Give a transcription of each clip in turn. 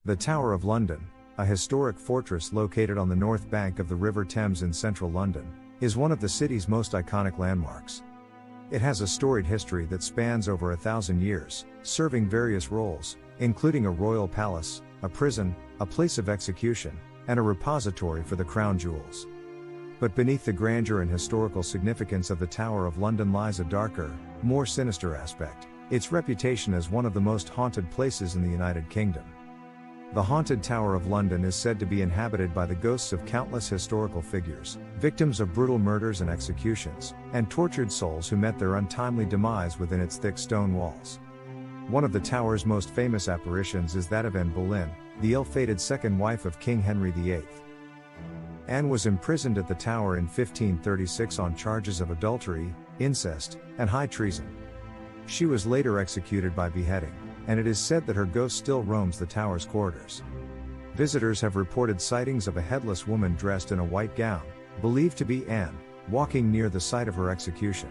The Tower of London, a historic fortress located on the north bank of the River Thames in central London, is one of the city's most iconic landmarks. It has a storied history that spans over 1,000 years, serving various roles, including a royal palace, a prison, a place of execution, and a repository for the crown jewels. But beneath the grandeur and historical significance of the Tower of London lies a darker, more sinister aspect: its reputation as one of the most haunted places in the United Kingdom. The haunted Tower of London is said to be inhabited by the ghosts of countless historical figures, victims of brutal murders and executions, and tortured souls who met their untimely demise within its thick stone walls. One of the tower's most famous apparitions is that of Anne Boleyn, the ill-fated second wife of King Henry VIII. Anne was imprisoned at the tower in 1536 on charges of adultery, incest, and high treason. She was later executed by beheading, and it is said that her ghost still roams the tower's corridors. Visitors have reported sightings of a headless woman dressed in a white gown, believed to be Anne, walking near the site of her execution.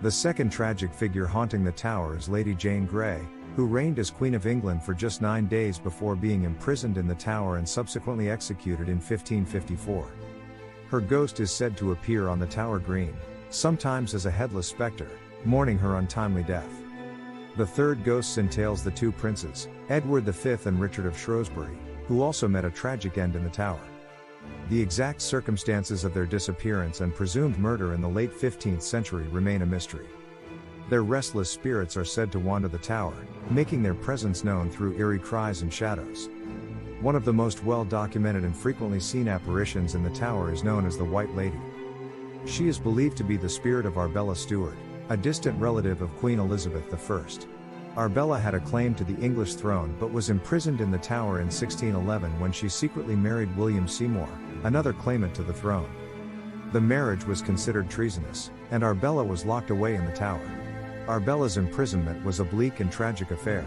The second tragic figure haunting the tower is Lady Jane Grey, who reigned as Queen of England for just 9 days before being imprisoned in the tower and subsequently executed in 1554. Her ghost is said to appear on the Tower Green, sometimes as a headless spectre, mourning her untimely death. The third ghost entails the two princes, Edward V and Richard of Shrewsbury, who also met a tragic end in the tower. The exact circumstances of their disappearance and presumed murder in the late 15th century remain a mystery. Their restless spirits are said to wander the tower, making their presence known through eerie cries and shadows. One of the most well-documented and frequently seen apparitions in the tower is known as the White Lady. She is believed to be the spirit of Arbella Stewart, a distant relative of Queen Elizabeth I. Arbella had a claim to the English throne but was imprisoned in the tower in 1611 when she secretly married William Seymour, another claimant to the throne. The marriage was considered treasonous, and Arbella was locked away in the tower. Arbella's imprisonment was a bleak and tragic affair.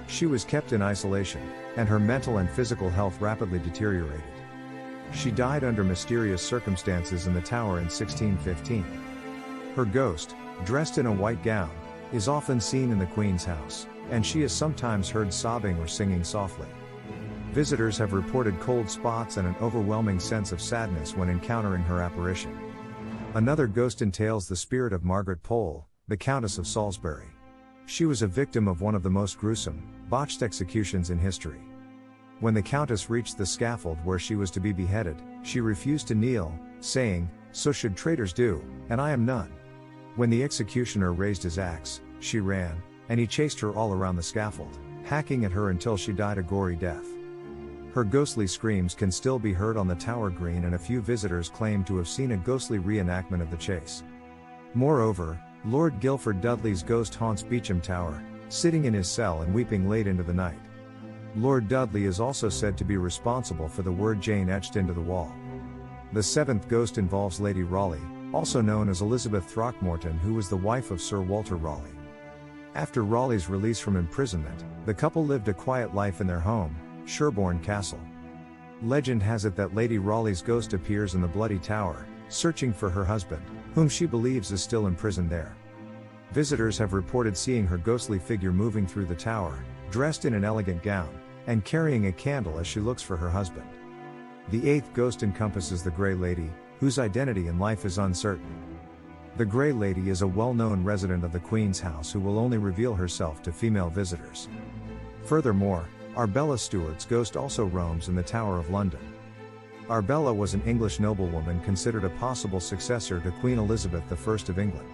She was kept in isolation, and her mental and physical health rapidly deteriorated. She died under mysterious circumstances in the tower in 1615. Her ghost, dressed in a white gown, is often seen in the Queen's house, and she is sometimes heard sobbing or singing softly. Visitors have reported cold spots and an overwhelming sense of sadness when encountering her apparition. Another ghost entails the spirit of Margaret Pole, the Countess of Salisbury. She was a victim of one of the most gruesome, botched executions in history. When the Countess reached the scaffold where she was to be beheaded, she refused to kneel, saying, "So should traitors do, and I am none." When the executioner raised his axe, she ran, and he chased her all around the scaffold, hacking at her until she died a gory death. Her ghostly screams can still be heard on the Tower Green, and a few visitors claim to have seen a ghostly reenactment of the chase. Moreover, Lord Guilford Dudley's ghost haunts Beauchamp Tower, sitting in his cell and weeping late into the night. Lord Dudley is also said to be responsible for the word Jane etched into the wall. The seventh ghost involves Lady Raleigh, also known as Elizabeth Throckmorton, who was the wife of Sir Walter Raleigh. After Raleigh's release from imprisonment, the couple lived a quiet life in their home, Sherborne Castle. Legend has it that Lady Raleigh's ghost appears in the Bloody Tower, searching for her husband, whom she believes is still imprisoned there. Visitors have reported seeing her ghostly figure moving through the tower, dressed in an elegant gown, and carrying a candle as she looks for her husband. The eighth ghost encompasses the Grey Lady, whose identity in life is uncertain. The Grey Lady is a well-known resident of the Queen's house who will only reveal herself to female visitors. Furthermore, Arbella Stewart's ghost also roams in the Tower of London. Arbella was an English noblewoman considered a possible successor to Queen Elizabeth I of England.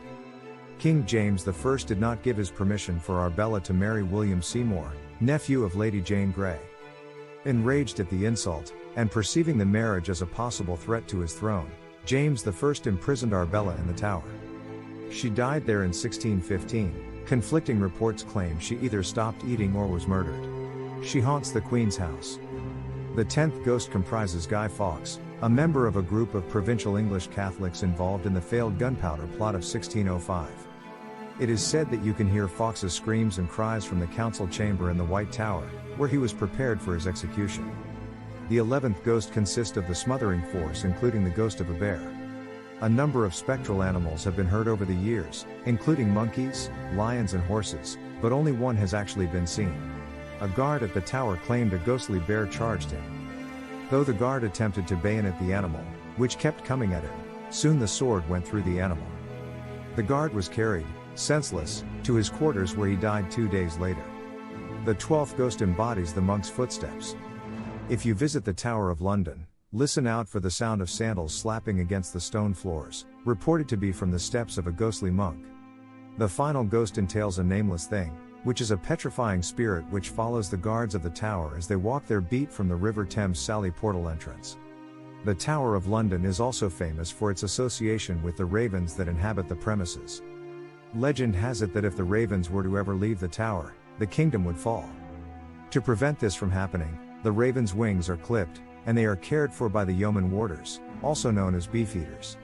King James I did not give his permission for Arbella to marry William Seymour, nephew of Lady Jane Grey. Enraged at the insult, and perceiving the marriage as a possible threat to his throne, James I imprisoned Arbella in the tower. She died there in 1615. Conflicting reports claim she either stopped eating or was murdered. She haunts the Queen's house. The 10th ghost comprises Guy Fawkes, a member of a group of provincial English Catholics involved in the failed gunpowder plot of 1605. It is said that you can hear Fawkes's screams and cries from the council chamber in the White Tower, where he was prepared for his execution. The 11th ghost consists of the smothering force, including the ghost of a bear. A number of spectral animals have been heard over the years, including monkeys, lions and horses, but only one has actually been seen. a guard at the tower claimed a ghostly bear charged him. Though the guard attempted to bayonet the animal, which kept coming at him, soon the sword went through the animal. The guard was carried, senseless, to his quarters where he died 2 days later. The 12th ghost embodies the monk's footsteps. If you visit the Tower of London, listen out for the sound of sandals slapping against the stone floors, reported to be from the steps of a ghostly monk. The final ghost entails a nameless thing, which is a petrifying spirit which follows the guards of the tower as they walk their beat from the River Thames Sally portal entrance. The Tower of London is also famous for its association with the ravens that inhabit the premises. Legend has it that if the ravens were to ever leave the tower, the kingdom would fall. To prevent this from happening, the ravens' wings are clipped, and they are cared for by the yeoman warders, also known as beefeaters.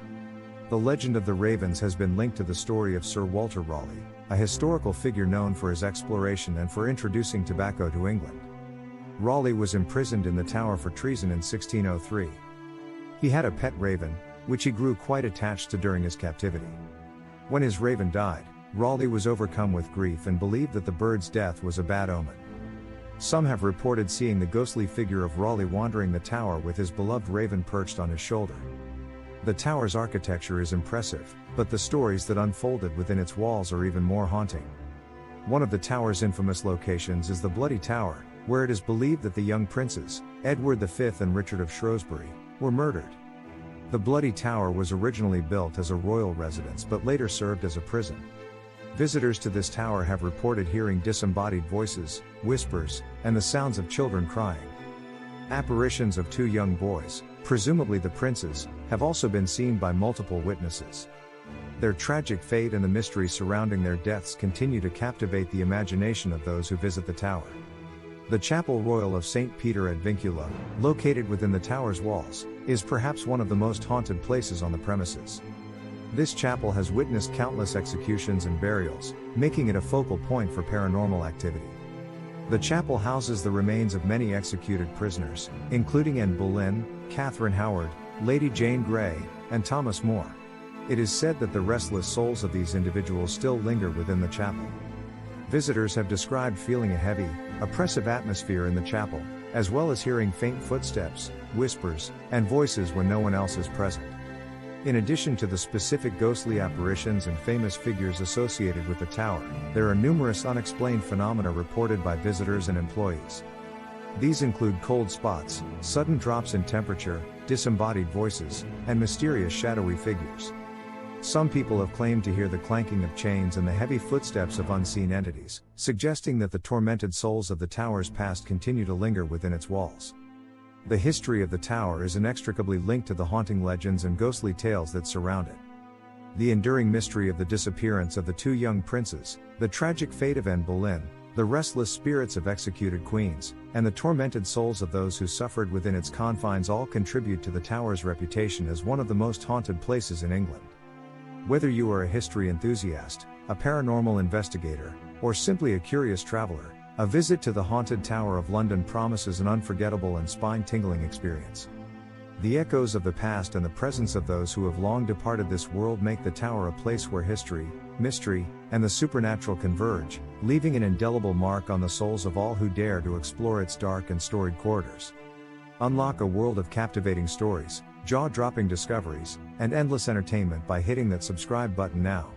The legend of the ravens has been linked to the story of Sir Walter Raleigh, a historical figure known for his exploration and for introducing tobacco to England. Raleigh was imprisoned in the Tower for treason in 1603. He had a pet raven, which he grew quite attached to during his captivity. When his raven died, Raleigh was overcome with grief and believed that the bird's death was a bad omen. Some have reported seeing the ghostly figure of Raleigh wandering the tower with his beloved raven perched on his shoulder. The tower's architecture is impressive, but the stories that unfolded within its walls are even more haunting. One of the tower's infamous locations is the Bloody Tower, where it is believed that the young princes, Edward V and Richard of Shrewsbury, were murdered. The Bloody Tower was originally built as a royal residence but later served as a prison. Visitors to this tower have reported hearing disembodied voices, whispers, and the sounds of children crying. Apparitions of 2 young boys, presumably the princes, have also been seen by multiple witnesses. Their tragic fate and the mystery surrounding their deaths continue to captivate the imagination of those who visit the tower. The Chapel Royal of St. Peter at Vincula, located within the tower's walls, is perhaps one of the most haunted places on the premises. This chapel has witnessed countless executions and burials, making it a focal point for paranormal activity. The chapel houses the remains of many executed prisoners, including Anne Boleyn, Catherine Howard, Lady Jane Grey, and Thomas More. It is said that the restless souls of these individuals still linger within the chapel. Visitors have described feeling a heavy, oppressive atmosphere in the chapel, as well as hearing faint footsteps, whispers, and voices when no one else is present. In addition to the specific ghostly apparitions and famous figures associated with the tower, there are numerous unexplained phenomena reported by visitors and employees. These include cold spots, sudden drops in temperature, disembodied voices, and mysterious shadowy figures. Some people have claimed to hear the clanking of chains and the heavy footsteps of unseen entities, suggesting that the tormented souls of the tower's past continue to linger within its walls. The history of the tower is inextricably linked to the haunting legends and ghostly tales that surround it. The enduring mystery of the disappearance of the 2 young princes, the tragic fate of Anne Boleyn, the restless spirits of executed queens, and the tormented souls of those who suffered within its confines all contribute to the tower's reputation as one of the most haunted places in England. Whether you are a history enthusiast, a paranormal investigator, or simply a curious traveler, a visit to the haunted Tower of London promises an unforgettable and spine-tingling experience. The echoes of the past and the presence of those who have long departed this world make the tower a place where history, mystery, and the supernatural converge, leaving an indelible mark on the souls of all who dare to explore its dark and storied corridors. Unlock a world of captivating stories, jaw-dropping discoveries, and endless entertainment by hitting that subscribe button now.